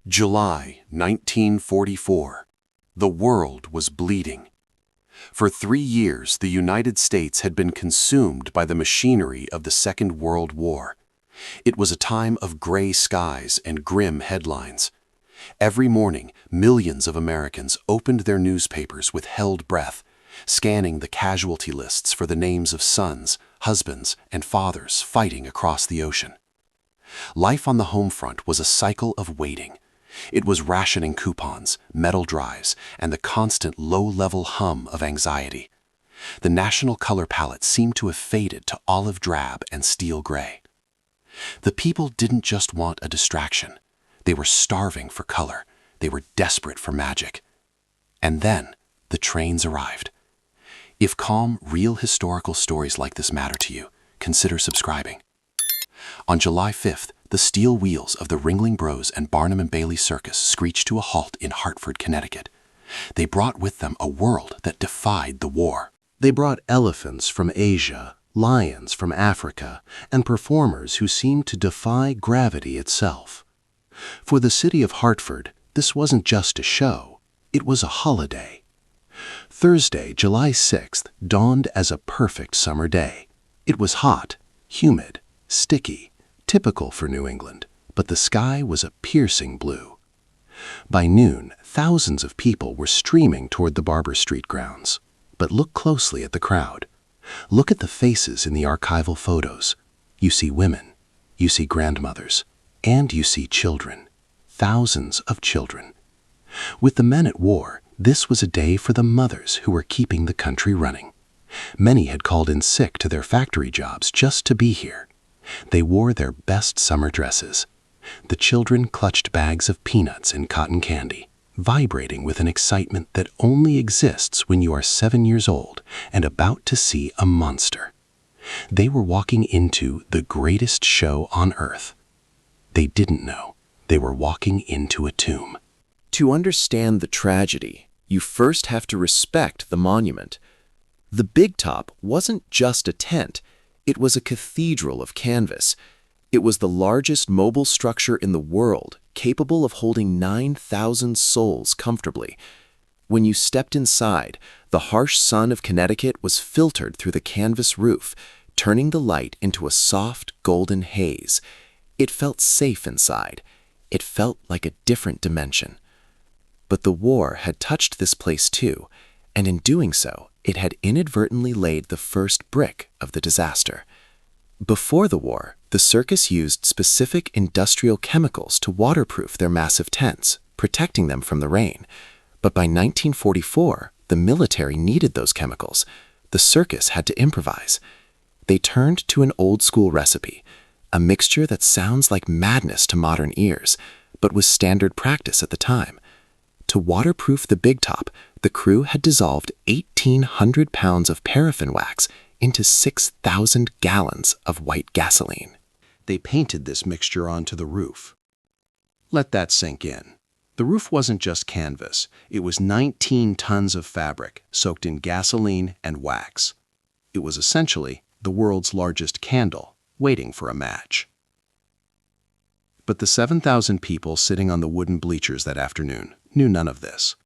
July 1944. The world was bleeding. For 3 years, the United States had been consumed by the machinery of the Second World War. It was a time of gray skies and grim headlines. Every morning, millions of Americans opened their newspapers with held breath, scanning the casualty lists for the names of sons, husbands, and fathers fighting across the ocean. Life on the home front was a cycle of waiting. It was rationing coupons, metal drives, and the constant low-level hum of anxiety. The national color palette seemed to have faded to olive drab and steel gray. The people didn't just want a distraction. They were starving for color. They were desperate for magic. And then the trains arrived. If calm, real historical stories like this matter to you, consider subscribing. On July 5th, the steel wheels of the Ringling Bros and Barnum and Bailey Circus screeched to a halt in Hartford, Connecticut. They brought with them a world that defied the war. They brought elephants from Asia, lions from Africa, and performers who seemed to defy gravity itself. For the city of Hartford, this wasn't just a show, it was a holiday. Thursday, July 6th, dawned as a perfect summer day. It was hot, humid, sticky, typical for New England, but the sky was a piercing blue. By noon, thousands of people were streaming toward the Barber Street grounds. But look closely at the crowd. Look at the faces in the archival photos. You see women, you see grandmothers, and you see children. Thousands of children. With the men at war, this was a day for the mothers who were keeping the country running. Many had called in sick to their factory jobs just to be here. They wore their best summer dresses. The children clutched bags of peanuts and cotton candy, vibrating with an excitement that only exists when you are 7 years old and about to see a monster. They were walking into the greatest show on earth. They didn't know they were walking into a tomb. To understand the tragedy, you first have to respect the monument. The Big Top wasn't just a tent. It was a cathedral of canvas. It was the largest mobile structure in the world, capable of holding 9,000 souls comfortably. When you stepped inside, the harsh sun of Connecticut was filtered through the canvas roof, turning the light into a soft, golden haze. It felt safe inside. It felt like a different dimension. But the war had touched this place too, and in doing so, it had inadvertently laid the first brick of the disaster. Before the war, the circus used specific industrial chemicals to waterproof their massive tents, protecting them from the rain. But by 1944, the military needed those chemicals. The circus had to improvise. They turned to an old-school recipe, a mixture that sounds like madness to modern ears, but was standard practice at the time. To waterproof the Big Top, the crew had dissolved 1,800 pounds of paraffin wax into 6,000 gallons of white gasoline. They painted this mixture onto the roof. Let that sink in. The roof wasn't just canvas. It was 19 tons of fabric soaked in gasoline and wax. It was essentially the world's largest candle waiting for a match. But the 7,000 people sitting on the wooden bleachers that afternoon knew none of this.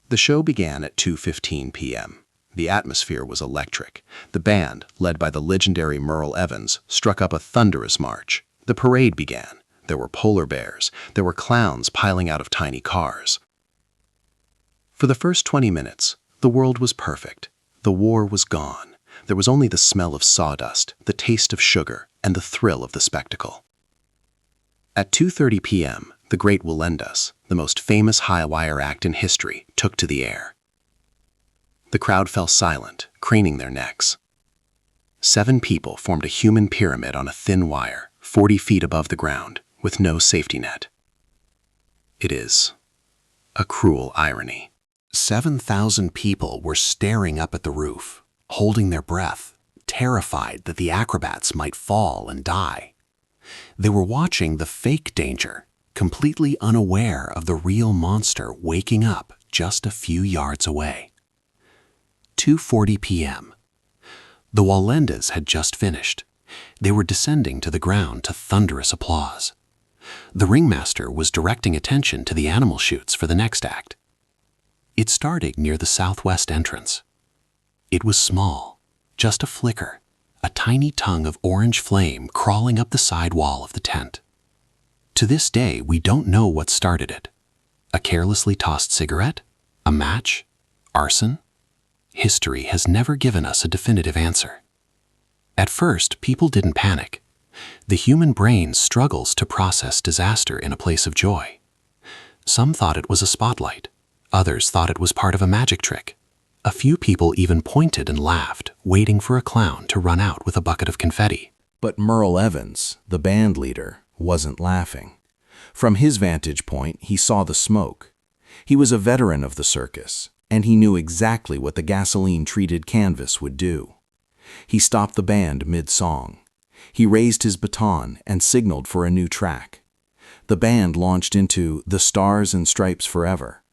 The show began at 2:15 p.m. The atmosphere was electric. The band, led by the legendary Merle Evans, struck up a thunderous march. The parade began. There were polar bears. There were clowns piling out of tiny cars. For the first 20 minutes, the world was perfect. The war was gone. There was only the smell of sawdust, the taste of sugar, and the thrill of the spectacle. At 2:30 p.m., the Great Will End Us, the most famous high-wire act in history, took to the air. The crowd fell silent, craning their necks. 7 people formed a human pyramid on a thin wire, 40 feet above the ground, with no safety net. It is a cruel irony. 7,000 people were staring up at the roof, holding their breath, terrified that the acrobats might fall and die. They were watching the fake danger, completely unaware of the real monster waking up just a few yards away. 2:40 p.m. The Wallendas had just finished. They were descending to the ground to thunderous applause. The ringmaster was directing attention to the animal chutes for the next act. It started near the southwest entrance. It was small, just a flicker, a tiny tongue of orange flame crawling up the side wall of the tent. To this day, we don't know what started it. A carelessly tossed cigarette? A match? Arson? History has never given us a definitive answer. At first, people didn't panic. The human brain struggles to process disaster in a place of joy. Some thought it was a spotlight. Others thought it was part of a magic trick. A few people even pointed and laughed, waiting for a clown to run out with a bucket of confetti. But Merle Evans, the band leader, wasn't laughing. From his vantage point, he saw the smoke. He was a veteran of the circus, and he knew exactly what the gasoline-treated canvas would do. He stopped the band mid-song. He raised his baton and signaled for a new track. The band launched into The Stars and Stripes Forever.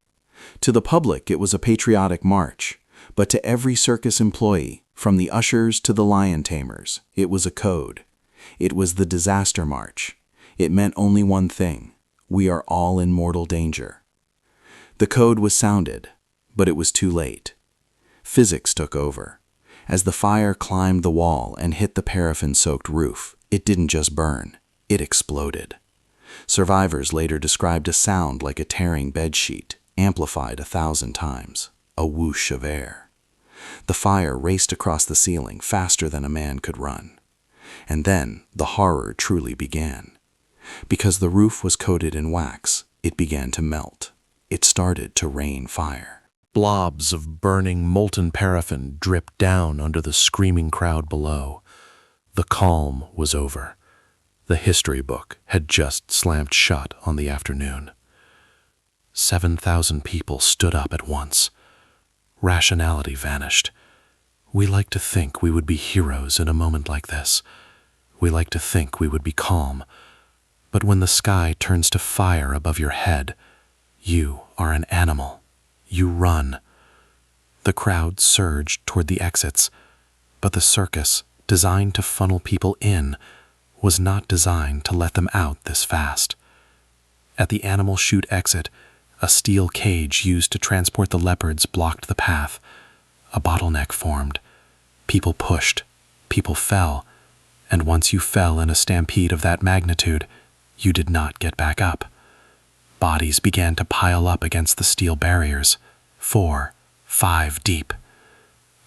To the public, it was a patriotic march, but to every circus employee, from the ushers to the lion tamers, it was a code. It was the disaster march. It meant only one thing: we are all in mortal danger. The code was sounded, but it was too late. Physics took over. As the fire climbed the wall and hit the paraffin-soaked roof, it didn't just burn, it exploded. Survivors later described a sound like a tearing bedsheet, amplified 1,000 times, a whoosh of air. The fire raced across the ceiling faster than a man could run. And then the horror truly began. Because the roof was coated in wax, it began to melt. It started to rain fire. Blobs of burning molten paraffin dripped down under the screaming crowd below. The calm was over. The history book had just slammed shut on the afternoon. 7,000 people stood up at once. Rationality vanished. We like to think we would be heroes in a moment like this. We like to think we would be calm. But when the sky turns to fire above your head, you are an animal. You run. The crowd surged toward the exits, but the circus, designed to funnel people in, was not designed to let them out this fast. At the animal chute exit, a steel cage used to transport the leopards blocked the path. A bottleneck formed. People pushed. People fell. And once you fell in a stampede of that magnitude, you did not get back up. Bodies began to pile up against the steel barriers, 4, 5 deep.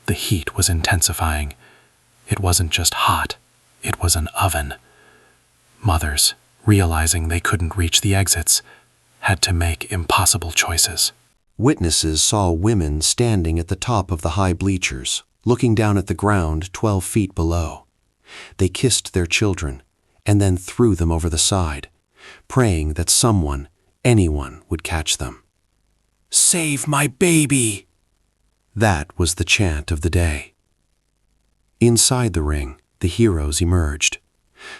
The heat was intensifying. It wasn't just hot, it was an oven. Mothers, realizing they couldn't reach the exits, had to make impossible choices. Witnesses saw women standing at the top of the high bleachers, looking down at the ground 12 feet below. They kissed their children and then threw them over the side, praying that someone, anyone, would catch them. "Save my baby!" That was the chant of the day. Inside the ring, the heroes emerged.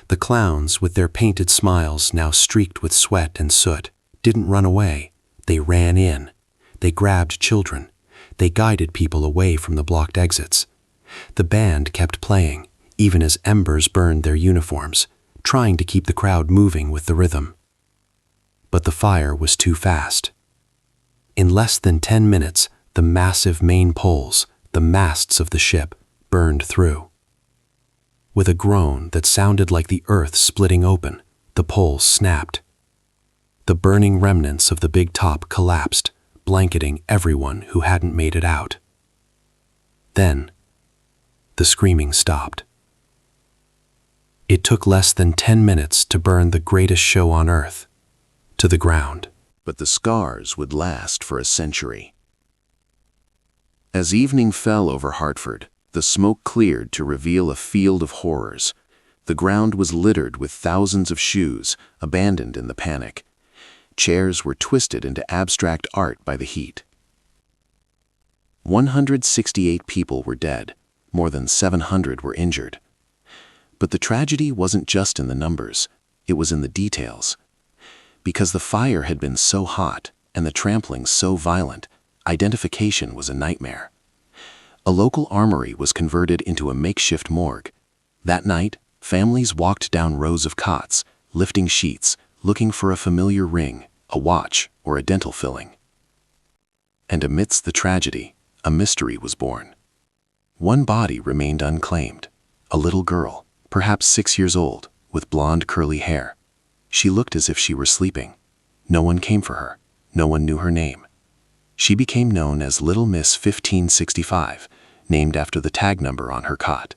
The clowns, with their painted smiles now streaked with sweat and soot, didn't run away. They ran in. They grabbed children. They guided people away from the blocked exits. The band kept playing, even as embers burned their uniforms, trying to keep the crowd moving with the rhythm. But the fire was too fast. In less than 10 minutes, the massive main poles, the masts of the ship, burned through. With a groan that sounded like the earth splitting open, the poles snapped. The burning remnants of the big top collapsed, blanketing everyone who hadn't made it out. Then, the screaming stopped. It took less than 10 minutes to burn the greatest show on earth to the ground. But the scars would last for a century. As evening fell over Hartford, the smoke cleared to reveal a field of horrors. The ground was littered with thousands of shoes, abandoned in the panic. Chairs were twisted into abstract art by the heat. 168 people were dead. More than 700 were injured. But the tragedy wasn't just in the numbers, it was in the details. Because the fire had been so hot and the trampling so violent, identification was a nightmare. A local armory was converted into a makeshift morgue. That night, families walked down rows of cots, lifting sheets, looking for a familiar ring, a watch, or a dental filling. And amidst the tragedy, a mystery was born. One body remained unclaimed, a little girl, perhaps 6 years old, with blonde curly hair. She looked as if she were sleeping. No one came for her. No one knew her name. She became known as Little Miss 1565, named after the tag number on her cot.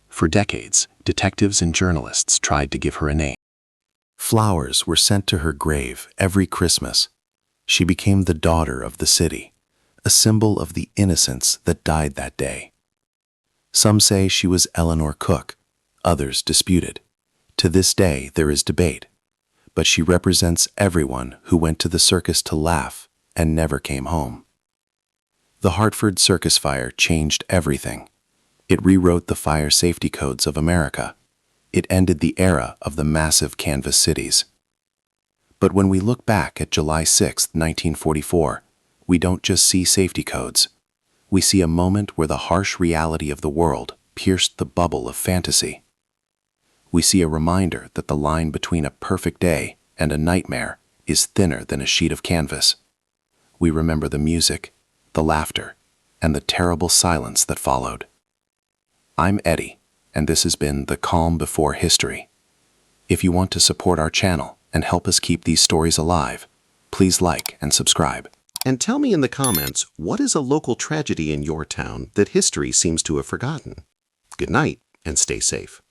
For decades, detectives and journalists tried to give her a name. Flowers were sent to her grave every Christmas. She became the daughter of the city, a symbol of the innocence that died that day. Some say she was Eleanor Cook, others disputed. To this day, there is debate, but she represents everyone who went to the circus to laugh and never came home. The Hartford Circus Fire changed everything. It rewrote the fire safety codes of America. It ended the era of the massive canvas cities. But when we look back at July 6, 1944, we don't just see safety codes. We see a moment where the harsh reality of the world pierced the bubble of fantasy. We see a reminder that the line between a perfect day and a nightmare is thinner than a sheet of canvas. We remember the music, the laughter, and the terrible silence that followed. I'm Eddie, and this has been The Calm Before History. If you want to support our channel and help us keep these stories alive, please like and subscribe. And tell me in the comments, what is a local tragedy in your town that history seems to have forgotten? Good night, and stay safe.